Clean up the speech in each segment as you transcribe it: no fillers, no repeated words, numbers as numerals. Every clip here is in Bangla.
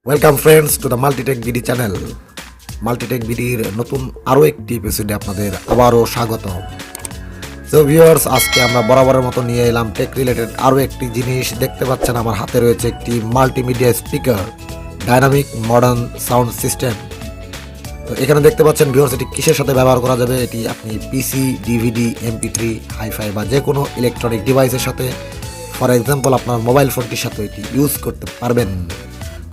Welcome friends to the MultitechBD channel. মাল্টিটেকবিডির নতুন আরও একটি এপিসোডে আপনাদের আবারও স্বাগত। সো ভিউয়ার্স, আজকে আমরা বরাবরের মতো নিয়ে এলাম টেক রিলেটেড আরও একটি জিনিস। দেখতে পাচ্ছেন আমার হাতে রয়েছে একটি multimedia speaker, dynamic modern sound system. তো এখানে দেখতে পাচ্ছেন ভিউয়ার্স, এটি কিসের সাথে ব্যবহার করা যাবে। এটি আপনি পিসি, ডিভিডি, MP3, হাইফাই বা যে কোনো ইলেকট্রনিক ডিভাইসের সাথে, ফর এক্সাম্পল আপনার মোবাইল ফোনটির সাথে এটি ইউজ করতে পারবেন।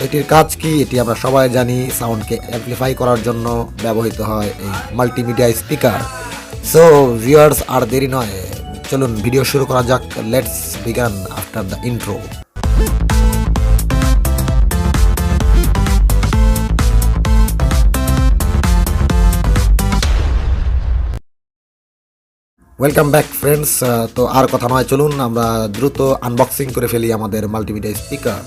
এটির কাজ কি এটি আমরা সবাই জানি, সাউন্ডকে অ্যাম্প্লিফাই করার জন্য ব্যবহৃত হয় এই মাল্টিমিডিয়া স্পিকার। সো ভিউয়ার্স, আর দেরি নয়, চলুন ভিডিও শুরু করা যাক। Let's began after the intro. Welcome back friends. তো আর কথা নয়, চলুন আমরা দ্রুত আনবক্সিং করে ফেলি আমাদের multimedia speaker.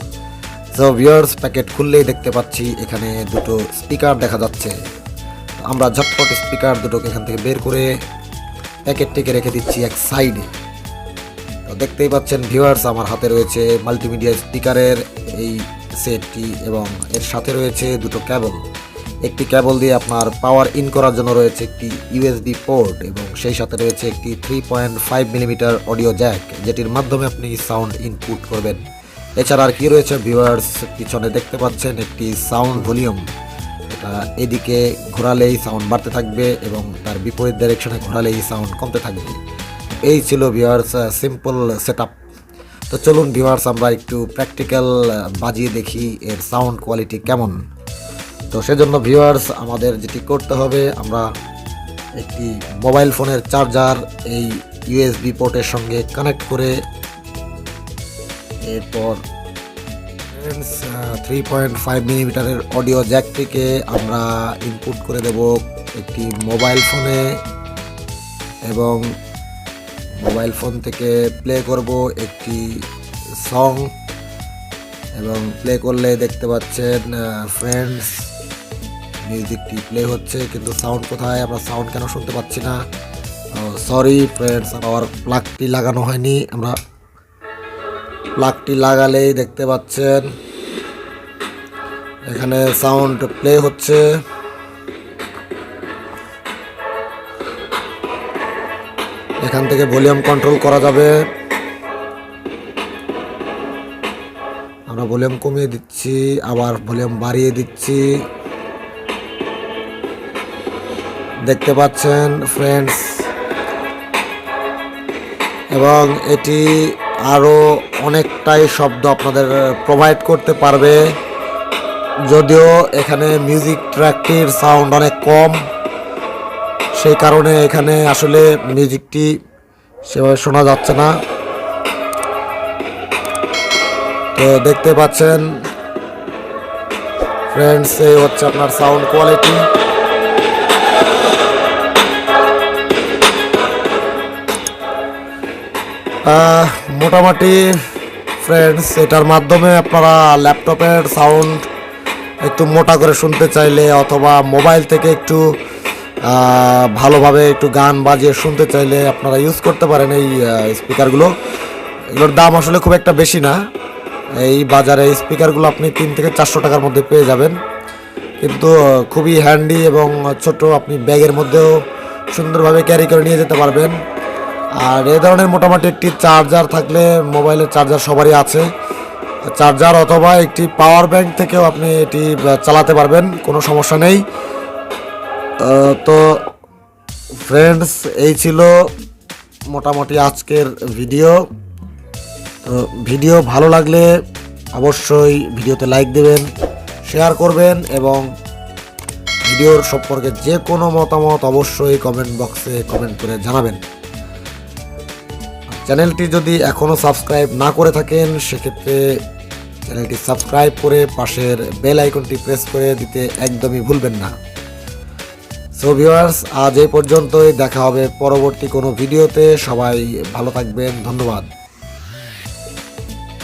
So viewers, packet খুললেই দেখতে পাচ্ছি এখানে দুটো স্পিকার দেখা যাচ্ছে। আমরা ঝটপট স্পিকার দুটোকে এখান থেকে বের করে প্যাকেটটিকে রেখে দিচ্ছি এক সাইডে। তো দেখতেই পাচ্ছেন ভিউয়ার্স, আমার হাতে রয়েছে মাল্টিমিডিয়া স্পিকারের এই সেটটি এবং এর সাথে রয়েছে দুটো কেবল। একটি কেবল দিয়ে আপনার পাওয়ার ইন করার জন্য রয়েছে একটি USB পোর্ট এবং সেই সাথে রয়েছে একটি 3.5 মিলিমিটার অডিও জ্যাক, যেটির মাধ্যমে আপনি সাউন্ড ইনপুট করবেন। এছাড়া আর কি রয়েছে ভিউয়ার্স, পিছনে দেখতে পাচ্ছেন একটি সাউন্ড ভলিউম। এটা এদিকে ঘোরালেই সাউন্ড বাড়তে থাকবে এবং তার বিপরীত ডাইরেকশনে ঘোরালেই সাউন্ড কমতে থাকবে। এই ছিল ভিউয়ার্স সিম্পল সেটআপ। তো চলুন ভিউয়ার্স, আমরা একটু প্র্যাকটিক্যাল বাজিয়ে দেখি এর সাউন্ড কোয়ালিটি কেমন। তো সেজন্য ভিউয়ার্স, আমাদের যেটি করতে হবে, আমরা একটি মোবাইল ফোনের চার্জার এই USB পোর্টের সঙ্গে কানেক্ট করে এরপর 3.5 মিলিমিটারের অডিও জ্যাকটিকে আমরা ইনপুট করে দেব একটি মোবাইল ফোনে এবং মোবাইল ফোন থেকে প্লে করব একটি সং এবং প্লে করলে দেখতে পাচ্ছেন ফ্রেন্ডস, মিউজিকটি প্লে হচ্ছে, কিন্তু সাউন্ড কোথায়? আমরা সাউন্ড কেন শুনতে পাচ্ছি না? সরি ফ্রেন্ডস, আমার প্লাগটি লাগানো হয়নি। আমরা প্লাগটি লাগালেই দেখতে পাচ্ছেন এখানে সাউন্ড প্লে হচ্ছে। এখান থেকে ভলিউম কন্ট্রোল করা যাবে। আমরা ভলিউম কমিয়ে দিচ্ছি, আবার ভলিউম বাড়িয়ে দিচ্ছি। দেখতে পাচ্ছেন ফ্রেন্ডস, এবং এটি আরও অনেকটাই শব্দ আপনাদের প্রোভাইড করতে পারবে, যদিও এখানে মিউজিক ট্র্যাকটির সাউন্ড অনেক কম, সেই কারণে এখানে আসলে মিউজিকটি সেভাবে শোনা যাচ্ছে না। তো দেখতে পাচ্ছেন ফ্রেন্ডস, এই হচ্ছে আপনার সাউন্ড কোয়ালিটি। মোটামুটি ফ্রেন্ডস, এটার মাধ্যমে আপনারা ল্যাপটপের সাউন্ড একটু মোটা করে শুনতে চাইলে অথবা মোবাইল থেকে একটু ভালোভাবে একটু গান বাজিয়ে শুনতে চাইলে আপনারা ইউজ করতে পারেন এই স্পিকারগুলো। এগুলোর দাম আসলে খুব একটা বেশি না। এই বাজারে এই স্পিকারগুলো আপনি 3 থেকে 400 টাকার মধ্যে পেয়ে যাবেন, কিন্তু খুবই হ্যান্ডি এবং ছোট, আপনি ব্যাগের মধ্যেও সুন্দরভাবে ক্যারি করে নিয়ে যেতে পারবেন। আর এ ধরনের মোটামুটি একটি চার্জার থাকলে, মোবাইলের চার্জার সবারই আছে, চার্জার অথবা একটি পাওয়ার ব্যাংক থেকেও আপনি এটি চালাতে পারবেন, কোনো সমস্যা নেই। তো ফ্রেন্ডস, এই ছিল মোটামুটি আজকের ভিডিও। তো ভিডিও ভালো লাগলে অবশ্যই ভিডিওতে লাইক দেবেন, শেয়ার করবেন এবং ভিডিওর সম্পর্কে যে কোনো মতামত অবশ্যই কমেন্ট বক্সে কমেন্ট করে জানাবেন। চ্যানেলটি যদি এখনও সাবস্ক্রাইব না করে থাকেন, সেক্ষেত্রে চ্যানেলটি সাবস্ক্রাইব করে পাশের বেল আইকনটি প্রেস করে দিতে একদমই ভুলবেন না। সো ভিউয়ার্স, আজ এই পর্যন্তই, দেখা হবে পরবর্তী কোনো ভিডিওতে। সবাই ভালো থাকবেন, ধন্যবাদ।